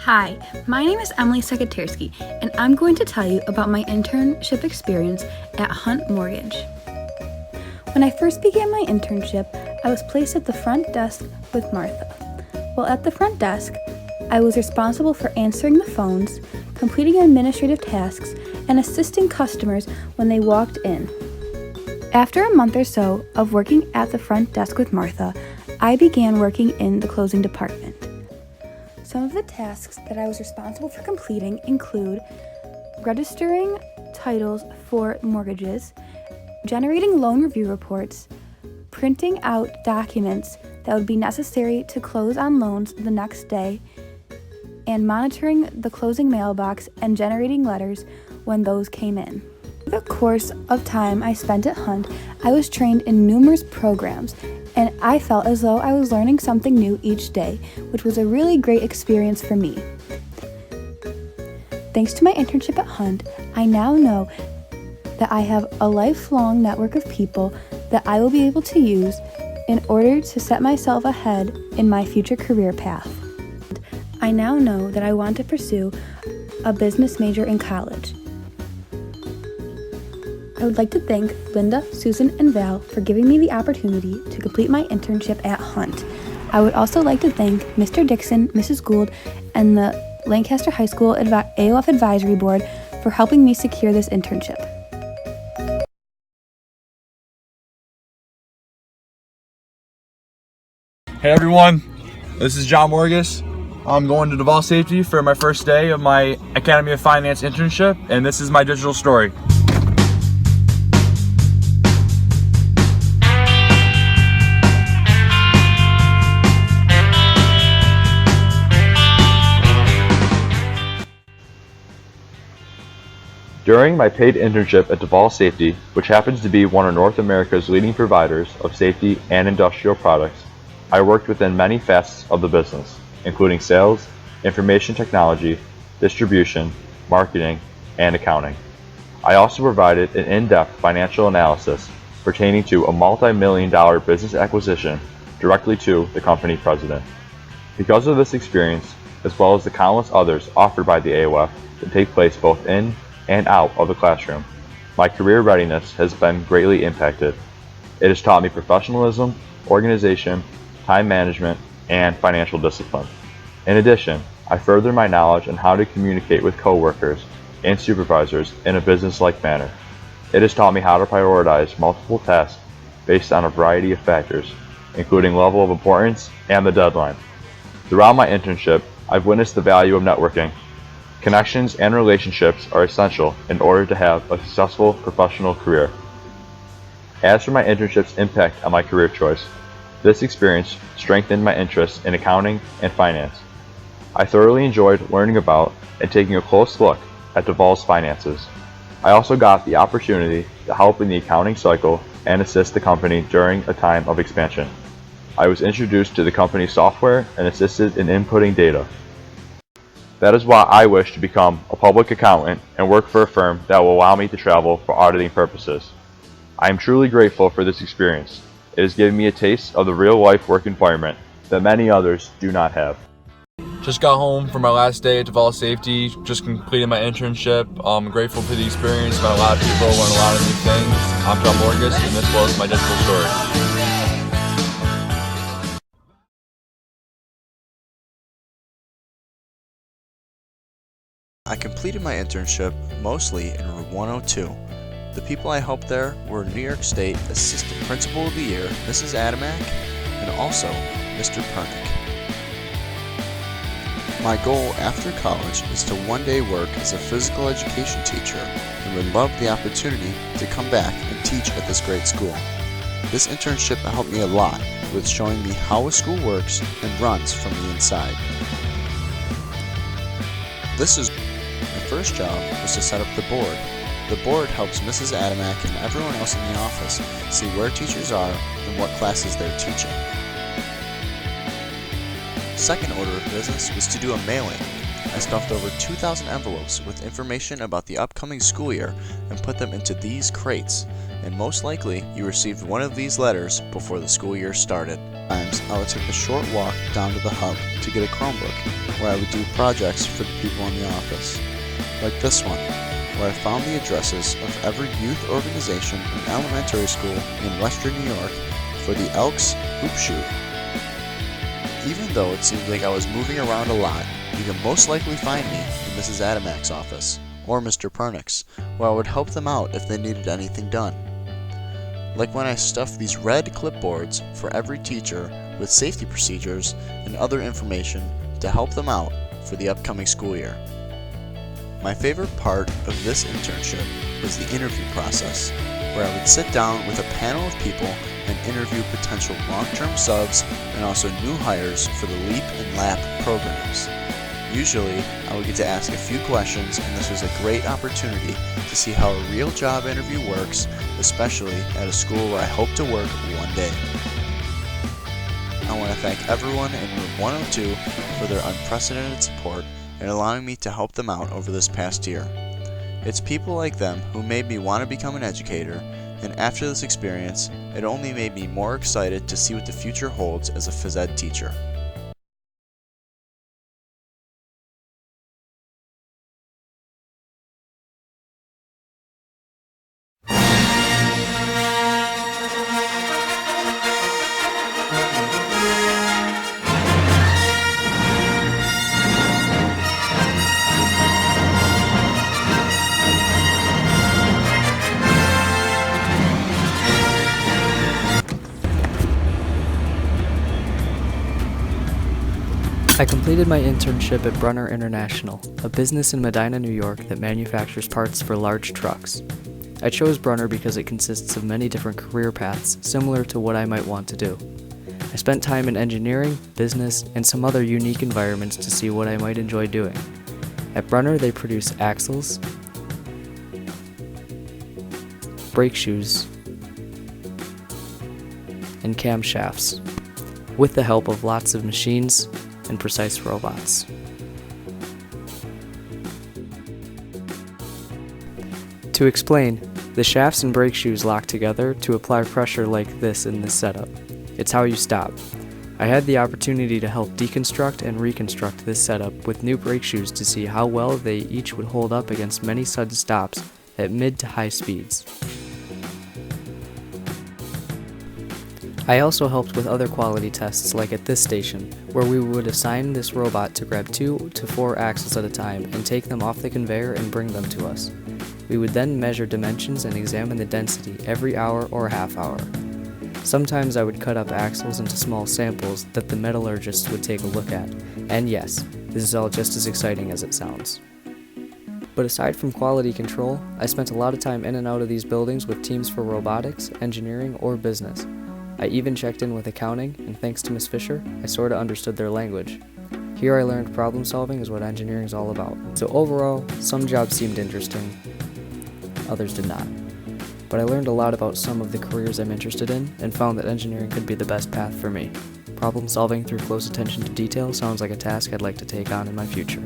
Hi, my name is Emmalee Sekaterski, and I'm going to tell you about my internship experience at Hunt Mortgage. When I first began my internship, I was placed at the front desk with Martha. While at the front desk, I was responsible for answering the phones, completing administrative tasks, and assisting customers when they walked in. After a month or so of working at the front desk with Martha, I began working in the closing department. Some of the tasks that I was responsible for completing include registering titles for mortgages, generating loan review reports, printing out documents that would be necessary to close on loans the next day, and monitoring the closing mailbox and generating letters when those came in. Over the course of time I spent at Hunt, I was trained in numerous programs, and I felt as though I was learning something new each day, which was a really great experience for me. Thanks to my internship at Hunt, I now know that I have a lifelong network of people that I will be able to use in order to set myself ahead in my future career path. I now know that I want to pursue a business major in college. I would like to thank Linda, Susan, and Val for giving me the opportunity to complete my internship at Hunt. I would also like to thank Mr. Dixon, Mrs. Gould, and the Lancaster High School AOF Advisory Board for helping me secure this internship. Hey everyone, this is John Morgus. I'm going to Duval Safety for my first day of my Academy of Finance internship, and this is my digital story. During my paid internship at Duval Safety, which happens to be one of North America's leading providers of safety and industrial products, I worked within many facets of the business, including sales, information technology, distribution, marketing, and accounting. I also provided an in-depth financial analysis pertaining to a multi-million-dollar business acquisition directly to the company president. Because of this experience, as well as the countless others offered by the AOF that take place both in and out of the classroom, my career readiness has been greatly impacted. It has taught me professionalism, organization, time management, and financial discipline. In addition, I furthered my knowledge on how to communicate with coworkers and supervisors in a business-like manner. It has taught me how to prioritize multiple tasks based on a variety of factors, including level of importance and the deadline. Throughout my internship, I've witnessed the value of networking. Connections and relationships are essential in order to have a successful professional career. As for my internship's impact on my career choice, this experience strengthened my interest in accounting and finance. I thoroughly enjoyed learning about and taking a close look at Duval's finances. I also got the opportunity to help in the accounting cycle and assist the company during a time of expansion. I was introduced to the company's software and assisted in inputting data. That is why I wish to become a public accountant and work for a firm that will allow me to travel for auditing purposes. I am truly grateful for this experience. It has given me a taste of the real-life work environment that many others do not have. Just got home from my last day at Duval Safety, just completed my internship. I'm grateful for the experience, met a lot of people, learned a lot of new things. I'm John Morgus, and this was my digital story. I completed my internship mostly in Room 102. The people I helped there were New York State Assistant Principal of the Year, Mrs. Adamak, and also Mr. Pernick. My goal after college is to one day work as a physical education teacher and would love the opportunity to come back and teach at this great school. This internship helped me a lot with showing me how a school works and runs from the inside. My first job was to set up the board. The board helps Mrs. Adamak and everyone else in the office see where teachers are and what classes they're teaching. Second order of business was to do a mailing. I stuffed over 2,000 envelopes with information about the upcoming school year and put them into these crates, and most likely you received one of these letters before the school year started. Sometimes I would take a short walk down to the hub to get a Chromebook, where I would do projects for the people in the office, like this one, where I found the addresses of every youth organization and elementary school in Western New York for the Elks Hoop Shoot. Even though it seemed like I was moving around a lot, you can most likely find me in Mrs. Adamak's office, or Mr. Pernix, where I would help them out if they needed anything done. Like when I stuffed these red clipboards for every teacher with safety procedures and other information to help them out for the upcoming school year. My favorite part of this internship was the interview process, where I would sit down with a panel of people and interview potential long-term subs and also new hires for the LEAP and LAP programs. Usually, I would get to ask a few questions, and this was a great opportunity to see how a real job interview works, especially at a school where I hope to work one day. I want to thank everyone in Room 102 for their unprecedented support and allowing me to help them out over this past year. It's people like them who made me want to become an educator, and after this experience, it only made me more excited to see what the future holds as a phys ed teacher. I completed my internship at Brunner International, a business in Medina, New York that manufactures parts for large trucks. I chose Brunner because it consists of many different career paths similar to what I might want to do. I spent time in engineering, business, and some other unique environments to see what I might enjoy doing. At Brunner, they produce axles, brake shoes, and camshafts, with the help of lots of machines and precise robots. To explain, the shafts and brake shoes lock together to apply pressure like this in this setup. It's how you stop. I had the opportunity to help deconstruct and reconstruct this setup with new brake shoes to see how well they each would hold up against many sudden stops at mid to high speeds. I also helped with other quality tests like at this station, where we would assign this robot to grab 2 to 4 axles at a time and take them off the conveyor and bring them to us. We would then measure dimensions and examine the density every hour or half hour. Sometimes I would cut up axles into small samples that the metallurgists would take a look at, and yes, this is all just as exciting as it sounds. But aside from quality control, I spent a lot of time in and out of these buildings with teams for robotics, engineering, or business. I even checked in with accounting, and thanks to Miss Fisher, I sorta understood their language. Here I learned problem solving is what engineering is all about. So overall, some jobs seemed interesting, others did not. But I learned a lot about some of the careers I'm interested in, and found that engineering could be the best path for me. Problem solving through close attention to detail sounds like a task I'd like to take on in my future.